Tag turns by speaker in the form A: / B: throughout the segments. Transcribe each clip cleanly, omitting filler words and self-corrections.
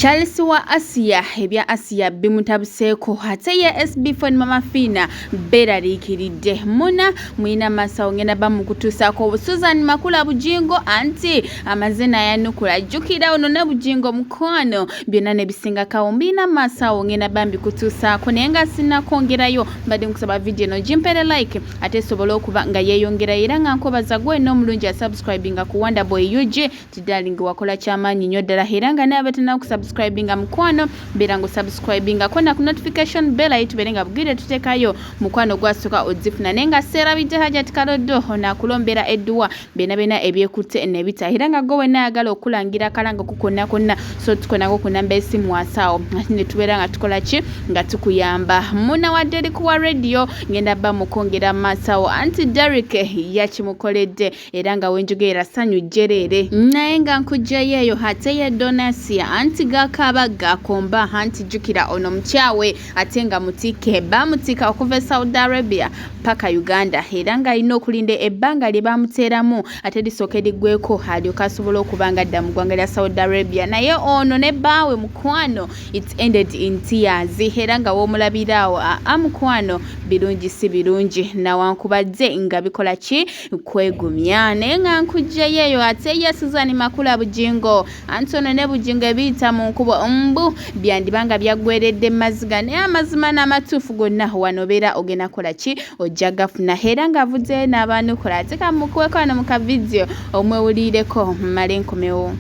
A: Charles wa Asia ebya Asia bimutabuseeko ate ye SB4 mama Fina beraliikiridde Muna mwina masawo ngenda bamukutuusaako Susan Makula Bujingo anti amazina yanukula jjukira ono ne Bujingo mukwano byonna ne bisinga kawo mbina masawo ngenda bambikutuusaako naye nga sinnakwongerayo mbadde nkusaba video no gimpere like ate sobola okuba nga yeeyongera era nga nkobaza gwe n'omulungi asubscribinga ku Wonderboy UG tiddaling wakola kyamaanyi nnyo ddala era nga naye abatana subscribinga mukwano berango subscribinga kona ku notification bell ayituberenga bugire tutekayo mukwano gwasooka ozifuna nenga serabidde Hajat Karodo ona kulombera edduwa bena ebyekutte nebitahira nga gowe nayagala okulangira kalanga kukonna so tukonako ku namba esimu wasaawo ne tubeera nga tukola ki nga tukuyamba Munawadde kuwa radio ngenda ba mukongera masawo anti Derek yakimukoledde era nga wenjogera sanyu jerere naye nga nkujjayeyo ate ye Donasia anti gakaba gakomba anti jukira ono mukyawe ate nga mutike bamutika okuva Saudi Arabia paka Uganda era nga alina okulinda ebbanga lye bamuteeramu ate lisooke liggweko alyoka asobola okubanga dda mu ggwanga lya Saudi Arabia naye ono ne baawe mukwano it ended in tears era nga w'omulabiraawo mukwano birungi si birungi nawankubadde nga bikola ki kwegumya naye nga nkujjayeyo ate ye Susan Makula Bujingo anti ono ne Bujingo ebiyita mu nkubo mbu byandibanga byaggweredde maziga naye amazima n'amatuufu gonna wanobeera ogenda kola ki ojja gafuna era nga avuze n'abaanukula ate kamukuweko wano mu kavidiyo omwewuliireko mmale nkomewo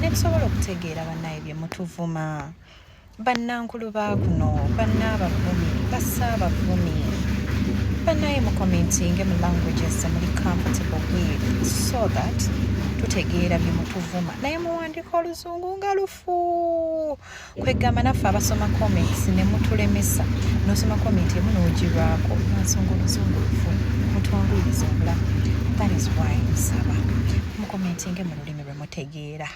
B: netusobola okutegeera bannaye bye mutuvuma bannankulu baakuno bannaabavumi bassaabavumi bannaye mu commenting mu languages muli comfortable with so that tutegeera bye mutuvuma naye muwandika oluzungu nga lufu kwegamba naffe abasoma comments ne mutulemesa nosoma comment emu n'ogirwako nansonga oluzungu lufu mutwanguyiriza obulamu that is why nsaba mu commenting mu lulimi lwe mutegeera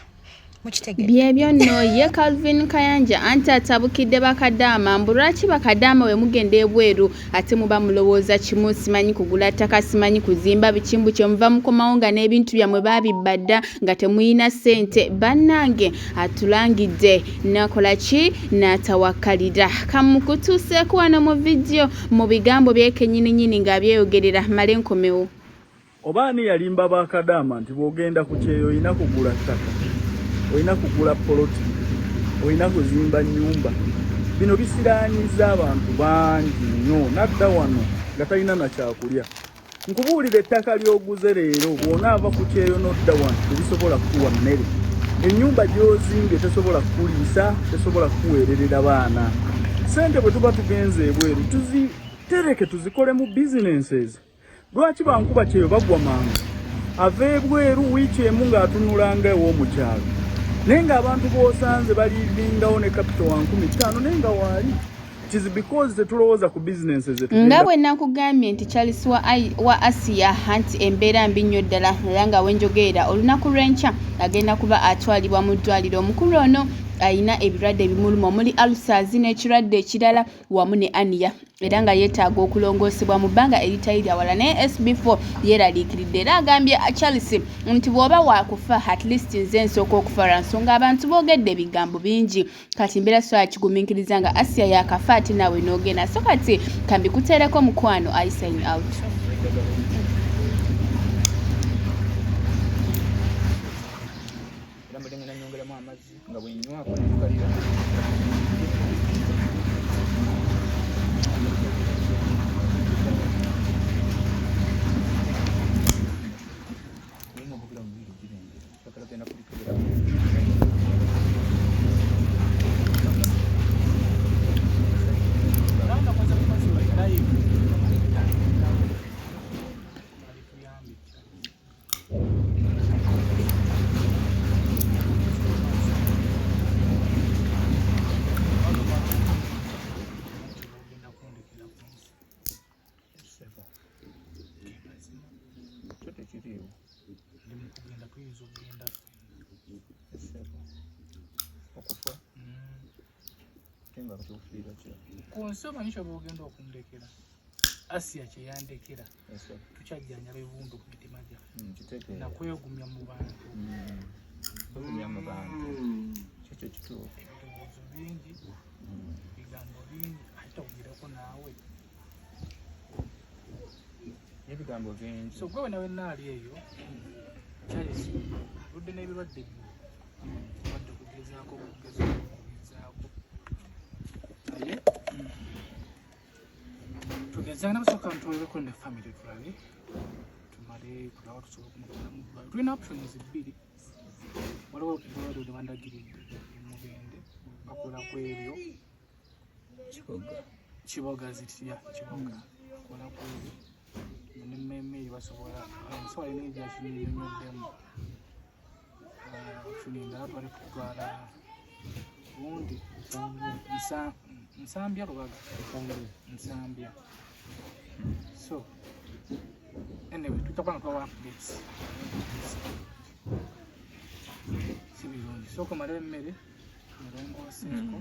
A: byebyo nno ye Calvin Kayanja anti atabukidde bakadaama mbu lwaki bakadaama we mugenda ebweru ate muba mulowooza kimu simanyi kugula ttaka simanyi kuzimba bikimbu kye muva mukomawo nga n'ebintu byammwe baabibadda nga temuyina ssente bannange atulangidde nakola ki n'atawakkalira kamukutuuseeko wano mu vidiyo mu bigambo byekennyininyini ng'abyeyogerera male nkomewo
C: oba ani yalimba bakadaama nti bw'ogenda ku kyeyo olina kugula ttaka olina kugula poloti olina kuzimba nnyumba bino bisiraanyiza abantu bangi nnyo nadda wano nga talina nakyakulya nkubuulira ettaka ly'oguze leero bw'onaava ku kyeyo n'odda wano tebisobola kukuwa mmere ennyumba gy'ozimbye tesobola kukuliisa tesobola kukuweererera baana ssente bwe tuba tugenze ebweru tuzitereke tuzikole mu businesses lwaki bankuba kyeyo bagwa mangu ava ebweru wiiki emu ng'atunulanga ew'omukyalo naye ng'abantu b'osanze balivingawo ne capital 15,000 naye nga waali it is because tetulowooza ku businesses
A: nga bwe nakugambye nti Charles wa Asia anti embeera mbi nnyo ddala era nga wenjogeera olunaku lw'enkya agenda kuba atwalibwa mu ddwaliro omukulu ono ayina ebirwadde ebimuluma omuli ulcers n'ekirwadde ekirala wamu ne ania era nga yeetaaga okulongoosebwa mu bbanga eritali lya wala naye SB4 yeeraliikiridde era agambye Charles nti bw'oba waakufa at least nze nsooka okufa lwa nsonga abantu boogedde ebigambo bingi kati mbeera so yakigumiikiriza nga Asia yakafa ate naawe n'ogenda so kati kambikuteereko mukwano I sign out.
D: Konsoma nisho bogenda okundekera Asia kye yandekera tukyajjanya bebundu ku mitima gyaffe na kwegumya mu bantu ebirowoozo bingi ebigambo bingi ate ogireko naawe
E: ebigambo bingi
D: so gwe nawe naali eyo Charles ludde n'ebirwadde byo wadde kugezaako naye tugezanga nabasooka ntulebeko ne family tulabe tumale tulawa tusobola kumukolamu tulina options bbiri waliwo bulwadde bwe bandagiridde mugende bakola ku ebyo kiboga zitya kiboga bakola ku ebyo nemmeme basobola omusawo alina egyakinyonyoddemu tuninda twali kutwala gundi nsambya lubaga nsambya so anyway tutakwanga twawa updates si birungi sooka omalewo emmere mulongooseeko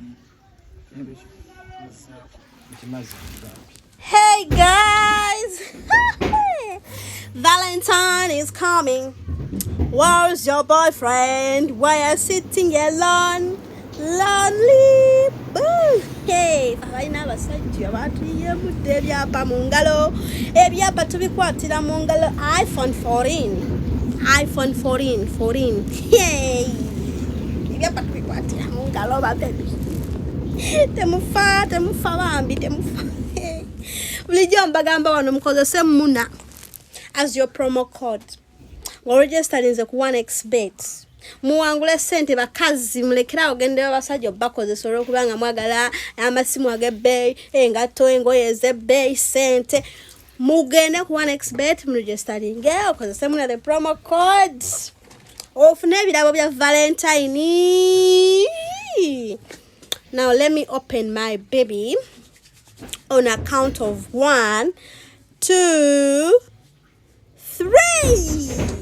E: ekimazi
F: Hey guys! Valentine is coming. Where's your boyfriend? Why are you sitting alone? Lonely. Boo! Hey, abaina abasajja batuyemudde ebyapa mu ngalo. Ebyapa tubikwatira mu ngalo iphone14. Hey! Ebyapa tubikwatira mu ngalo babebi. Temufa bambi temufa. Bulijjo mbagamba wano mukozese Muna as your promo code. Register ku 1xbet. Muwangule sente bakazi mulekera ogende abasajja bakozesa olwokubanga mwagala amasimu ag'ebbeeyi engato engoye ez'ebbeeyi sente mugende ku 1xbet muregisteringe okozese Muna the promo code ofune ebirabo bya Valentine. Now let me open my baby on a count of 1, 2, 3.